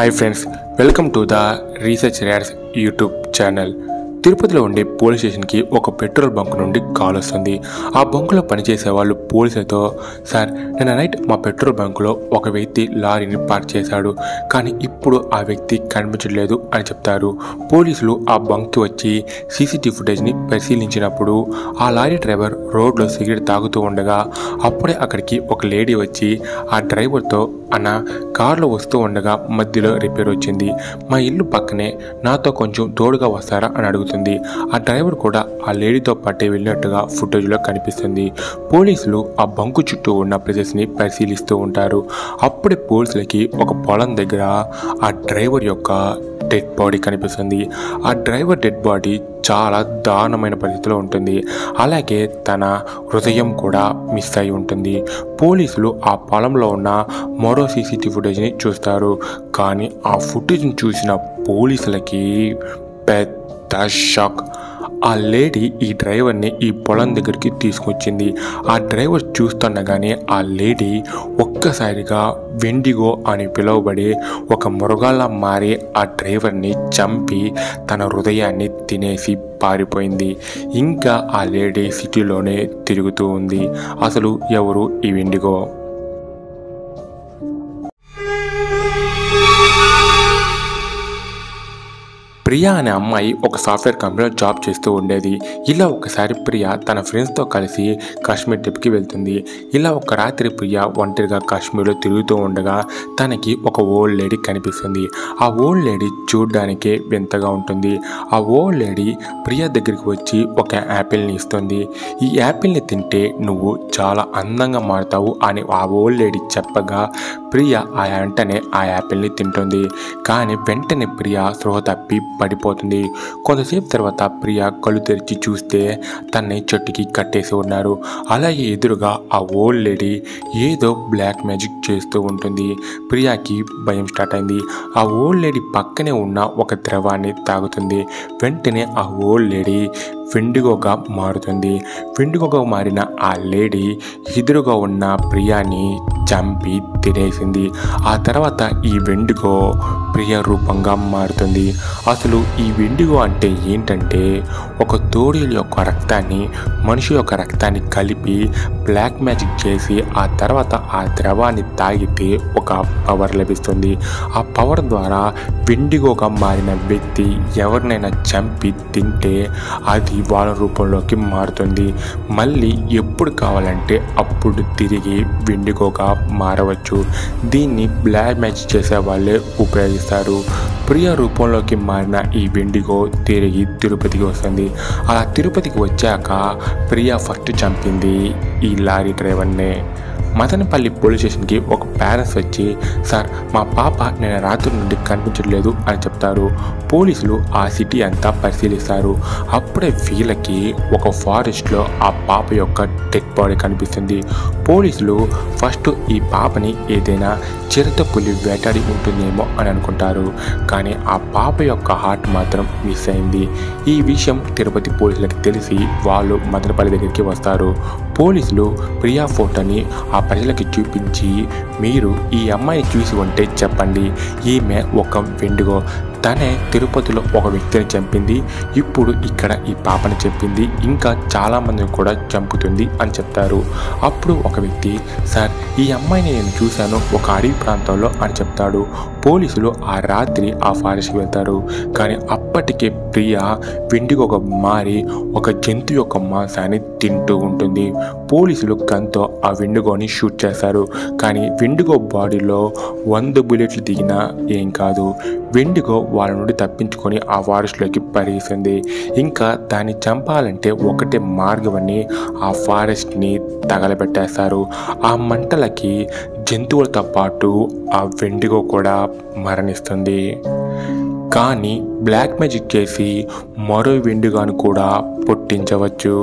Hi friends, welcome to the research rads YouTube channel. తిరుపతిలో ఉండే police స్టేషన్కి ఒక పెట్రోల్ బంక్ నుండి కాల్ వస్తుంది. ఆ బంకులో పనిచేసే వాళ్ళు పోలీసులతో, సార్ నిన్న నైట్ మా పెట్రోల్ బంకులో ఒక వ్యక్తి లారీని పార్క్ చేశాడు, కానీ ఇప్పుడు ఆ వ్యక్తి కనిపించట్లేదు అని చెప్తారు. పోలీసులు ఆ బంక్కి వచ్చి సీసీటీవీ ఫుటేజ్ని పరిశీలించినప్పుడు ఆ లారీ డ్రైవర్ రోడ్లో సిగరెట్ తాగుతూ ఉండగా అప్పుడే అక్కడికి ఒక లేడీ వచ్చి ఆ డ్రైవర్తో, అన్న కారులో వస్తూ ఉండగా మధ్యలో రిపేర్ వచ్చింది, మా ఇల్లు పక్కనే, నాతో కొంచెం తోడుగా వస్తారా అని అడుగుతుంది. ఆ డ్రైవర్ కూడా ఆ లేడీతో పాటే వెళ్ళినట్టుగా ఫుటేజ్లో కనిపిస్తుంది. పోలీసులు ఆ బంకు చుట్టూ ఉన్న ప్లేసెస్ని పరిశీలిస్తూ ఉంటారు. అప్పుడే పోలీసులకి ఒక పొలం దగ్గర ఆ డ్రైవర్ యొక్క డెడ్ బాడీ కనిపిస్తుంది. ఆ డ్రైవర్ డెడ్ బాడీ చాలా దారుణమైన పరిస్థితిలో ఉంటుంది. అలాగే తన హృదయం కూడా మిస్ అయి ఉంటుంది. పోలీసులు ఆ పొలంలో ఉన్న మరో సీసీటీవీ ఫుటేజ్ని చూస్తారు. కానీ ఆ ఫుటేజ్ని చూసిన పోలీసులకి పెద్ద షాక్. ఆ లేడీ ఈ డ్రైవర్ని ఈ పొలం దగ్గరికి తీసుకొచ్చింది. ఆ డ్రైవర్ చూస్తుండగానే ఆ లేడీ ఒక్కసారిగా వెండిగో అని పిలువబడే ఒక మృగాల్లా మారి ఆ డ్రైవర్ని చంపి తన హృదయాన్ని తినేసి పారిపోయింది. ఇంకా ఆ లేడీ సిటీలోనే తిరుగుతూ ఉంది. అసలు ఎవరు ఈ వెండిగో? ప్రియా అనే అమ్మాయి ఒక సాఫ్ట్వేర్ కంపెనీలో జాబ్ చేస్తూ ఉండేది. ఇలా ఒకసారి ప్రియా తన ఫ్రెండ్స్తో కలిసి కాశ్మీర్ ట్రిప్కి వెళ్తుంది. ఇలా ఒక రాత్రి ప్రియా ఒంటరిగా కాశ్మీర్లో తిరుగుతూ ఉండగా తనకి ఒక ఓల్డ్ లేడీ కనిపిస్తుంది. ఆ ఓల్డ్ లేడీ చూడ్డానికే వింతగా ఉంటుంది. ఆ ఓల్డ్ లేడీ ప్రియా దగ్గరికి వచ్చి ఒక యాపిల్ని ఇస్తుంది. ఈ యాపిల్ని తింటే నువ్వు చాలా అందంగా మారుతావు అని ఆ ఓల్డ్ లేడీ చెప్పగా ప్రియా వెంటనే ఆ యాపిల్ని తింటుంది. కానీ వెంటనే ప్రియా స్పృహ తప్పి పడిపోతుంది. కొంతసేపు తర్వాత ప్రియా కళ్ళు తెరిచి చూస్తే తన్ని చెట్టుకి కట్టేసి ఉన్నారు. అలాగే ఎదురుగా ఆ ఓల్డ్ లేడీ ఏదో బ్లాక్ మ్యాజిక్ చేస్తూ ఉంటుంది. ప్రియాకి భయం స్టార్ట్ అయింది. ఆ ఓల్డ్ లేడీ పక్కనే ఉన్న ఒక ద్రవాన్ని తాగుతుంది. వెంటనే ఆ ఓల్డ్ లేడీ వెండిగోగా మారుతుంది. వెండిగోగా మారిన ఆ లేడీ ఎదురుగా ఉన్న ప్రియాని చంపి తినేసింది. ఆ తర్వాత ఈ వెండిగో ప్రియ రూపంగా మారుతుంది. అసలు ఈ వెండిగో అంటే ఏంటంటే, ఒక తోడేలు యొక్క రక్తాన్ని మనిషి యొక్క రక్తాన్ని కలిపి బ్లాక్ మ్యాజిక్ చేసి ఆ తర్వాత ఆ ద్రవాన్ని తాగితే ఒక పవర్ లభిస్తుంది. ఆ పవర్ ద్వారా వెండిగోగా మారిన వ్యక్తి ఎవరినైనా చంపి తింటే అది వాళ్ళ రూపంలోకి మారుతుంది. మళ్ళీ ఎప్పుడు కావాలంటే అప్పుడు తిరిగి వెండిగోగా మారవచ్చు. దీన్ని బ్లాక్ మ్యాజిక్ చేసే వాళ్ళే ఉపయోగిస్తారు. ప్రియ రూపంలోకి మారిన ఈ వెండిగో తిరిగి తిరుపతికి వస్తుంది. అలా తిరుపతికి వచ్చాక ప్రియ ఫస్ట్ చంపింది ఈ లారీ డ్రైవర్నే. మదనపల్లి పోలీస్ స్టేషన్కి ఒక పేరెంట్స్ వచ్చి, సార్ మా పాప నేను రాత్రి నుండి కనిపించట్లేదు అని చెప్తారు. పోలీసులు ఆ సిటీ అంతా పరిశీలిస్తారు. అప్పుడే వీళ్ళకి ఒక ఫారెస్ట్లో ఆ పాప యొక్క డెడ్ బాడీ కనిపిస్తుంది. పోలీసులు ఫస్ట్ ఈ పాపని ఏదైనా చిరుతపులి వేటాడి ఉంటుందేమో అని అనుకుంటారు. కానీ ఆ పాప యొక్క హార్ట్ మాత్రం మిస్ అయింది. ఈ విషయం తిరుపతి పోలీసులకు తెలిసి వాళ్ళు మదనపల్లి దగ్గరికి వస్తారు. పోలీసులు ప్రియా ఫోటోని ఆ ప్రజలకి చూపించి, మీరు ఈ అమ్మాయిని చూసి ఉంటే చెప్పండి, ఈమె ఒక వెండిగో, తనే తిరుపతిలో ఒక వ్యక్తిని చంపింది, ఇప్పుడు ఇక్కడ ఈ పాపని చంపింది, ఇంకా చాలామందిని కూడా చంపుతుంది అని చెప్తారు. అప్పుడు ఒక వ్యక్తి, సార్ ఈ అమ్మాయిని నేను చూశాను ఒక అడవి ప్రాంతంలో అని చెప్తాడు. పోలీసులు ఆ రాత్రి ఆ ఫారెస్ట్కి వెళ్తారు. కానీ అప్పటికే ప్రియా వెండిగోగా మారి ఒక జంతువు యొక్క మాంసాన్ని తింటూ ఉంటుంది. పోలీసులు గన్తో ఆ వెండిగోని షూట్ చేస్తారు. కానీ వెండిగో బాడీలో 100 బుల్లెట్లు దిగినా ఏం కాదు. వెండిగో వాళ్ళ నుండి తప్పించుకొని ఆ ఫారెస్ట్లోకి పరిగెత్తింది. ఇంకా దాన్ని చంపాలంటే ఒకటే మార్గం అని ఆ ఫారెస్ట్ని తగలబెట్టేస్తారు. ఆ మంటలకి జంతువులతో పాటు ఆ వెండిగో కూడా మరణిస్తుంది. కానీ బ్లాక్ మ్యాజిక్ చేసి మరో వెండిగోను కూడా పుట్టించవచ్చు.